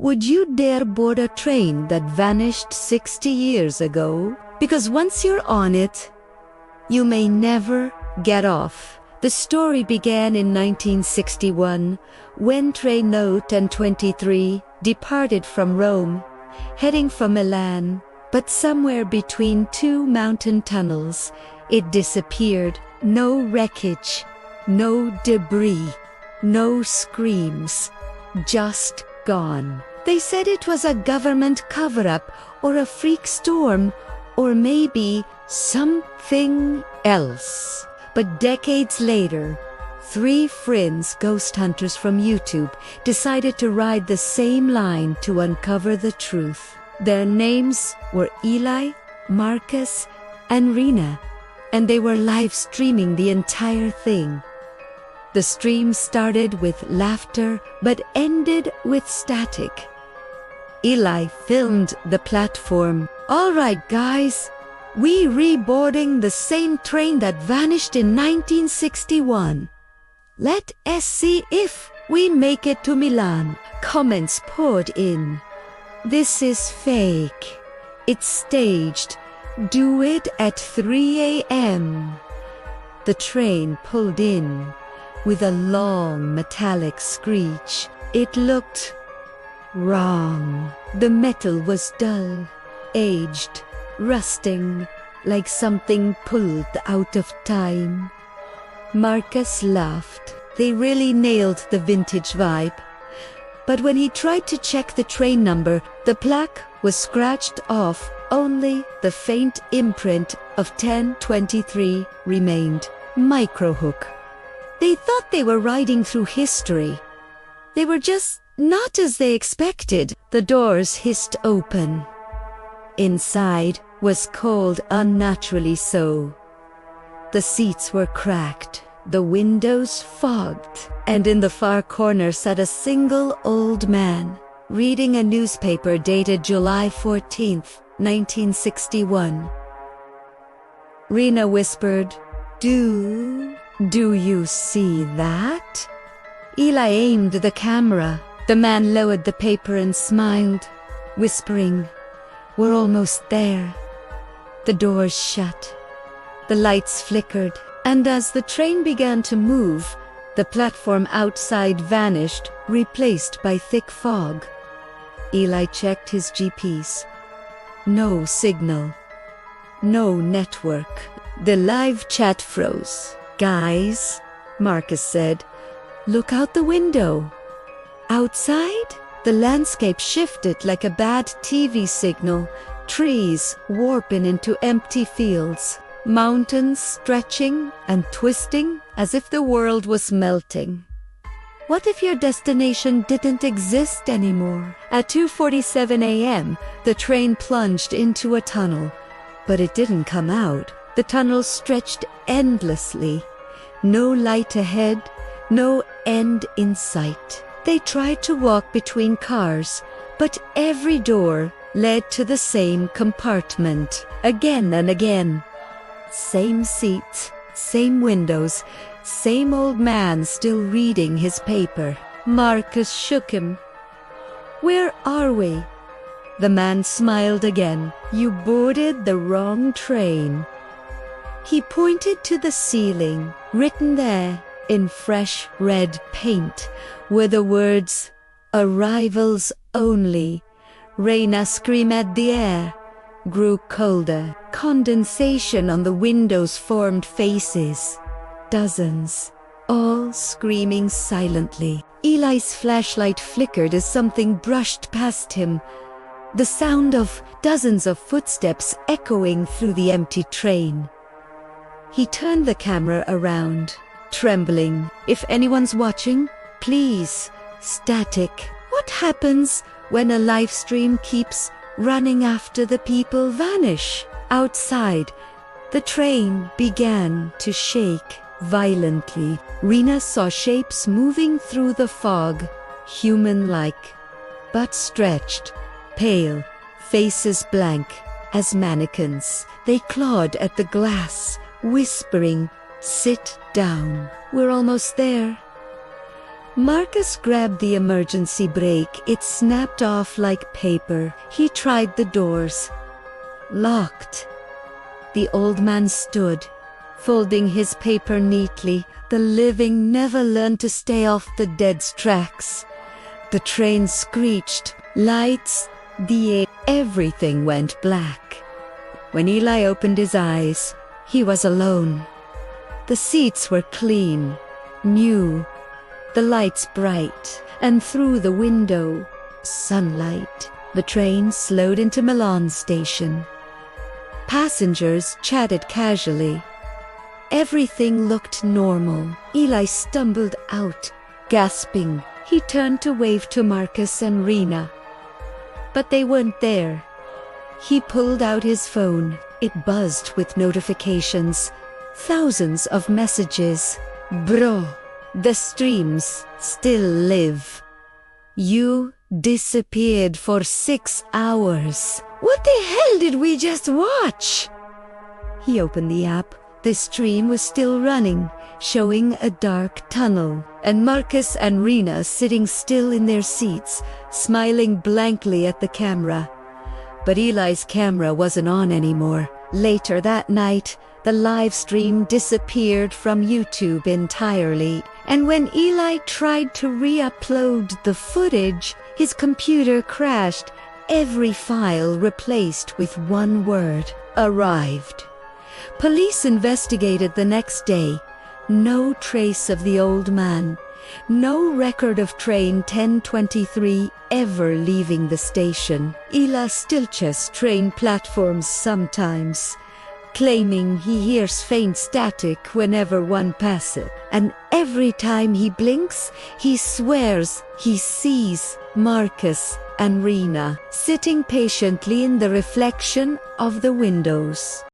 Would you dare board a train that vanished 60 years ago? Because once you're on it, you may never get off. The story began in 1961 when train note and 23 departed from Rome, heading for Milan, but somewhere between two mountain tunnels, it disappeared. No wreckage, no debris, no screams, just gone. They said it was a government cover-up or a freak storm or maybe something else. But decades later, 3 friends, ghost hunters from YouTube, decided to ride the same line to uncover the truth. Their names were Eli, Marcus, and Rena, and they were live streaming the entire thing. The stream started with laughter but ended with static. Eli filmed the platform. "All right, guys, we reboarding the same train that vanished in 1961. Let us see if we make it to Milan." Comments poured in. "This is fake. It's staged. Do it at 3 a.m. The train pulled in with a long metallic screech. It looked wrong. The metal was dull, aged, rusting, like something pulled out of time. Marcus laughed. They really nailed the vintage vibe. But when he tried to check the train number, the plaque was scratched off. Only the faint imprint of 1023 remained. Microhook. They thought they were riding through history. They were just not as they expected. The doors hissed open. Inside was cold, unnaturally so. The seats were cracked, the windows fogged, and in the far corner sat a single old man, reading a newspaper dated July 14th, 1961. Rena whispered, Do you see that?" Eli aimed the camera. The man lowered the paper and smiled, whispering, "We're almost there." The doors shut. The lights flickered, and as the train began to move, the platform outside vanished, replaced by thick fog. Eli checked his GPS. No signal. No network. The live chat froze. "Guys," Marcus said, "look out the window." Outside, the landscape shifted like a bad TV signal. Trees warping into empty fields. Mountains stretching and twisting as if the world was melting. What if your destination didn't exist anymore? At 2:47 a.m., the train plunged into a tunnel, but it didn't come out. The tunnel stretched endlessly. No light ahead, no end in sight. They tried to walk between cars, but every door led to the same compartment. Again and again. Same seats, same windows, same old man still reading his paper. Marcus shook him. "Where are we?" The man smiled again. "You boarded the wrong train." He pointed to the ceiling. Written there, in fresh red paint, were the words, "Arrivals only." Rena screamed at the air. Grew colder. Condensation on the windows formed faces. Dozens, all screaming silently. Eli's flashlight flickered as something brushed past him. The sound of dozens of footsteps echoing through the empty train. He turned the camera around, trembling. "If anyone's watching, please, static." What happens when a live stream keeps running after the people vanish? Outside, the train began to shake violently. Rena saw shapes moving through the fog, human-like, but stretched, pale, faces blank as mannequins. They clawed at the glass, whispering, "Sit down. We're almost there." Marcus grabbed the emergency brake. It snapped off like paper. He tried the doors. Locked. The old man stood, folding his paper neatly. The living never learned to stay off the dead's tracks. The train screeched. Lights, the air, everything went black. When Eli opened his eyes, he was alone. The seats were clean, new, the lights bright, and through the window, sunlight. The train slowed into Milan station. Passengers chatted casually. Everything looked normal. Eli stumbled out, gasping. He turned to wave to Marcus and Rena, but they weren't there. He pulled out his phone. It buzzed with notifications. Thousands of messages. Bro, the streams still live. You disappeared for 6 hours. What the hell did we just watch? He opened the app. The stream was still running, showing a dark tunnel, and Marcus and Rena sitting still in their seats, smiling blankly at the camera. But Eli's camera wasn't on anymore. Later that night, the live stream disappeared from YouTube entirely, and when Eli tried to re-upload the footage, his computer crashed. Every file replaced with one word: arrived. Police investigated the next day. No trace of the old man. No record of train 1023 ever leaving the station. Eli still checks train platforms sometimes, claiming he hears faint static whenever one passes. And every time he blinks, he swears he sees Marcus and Rena sitting patiently in the reflection of the windows.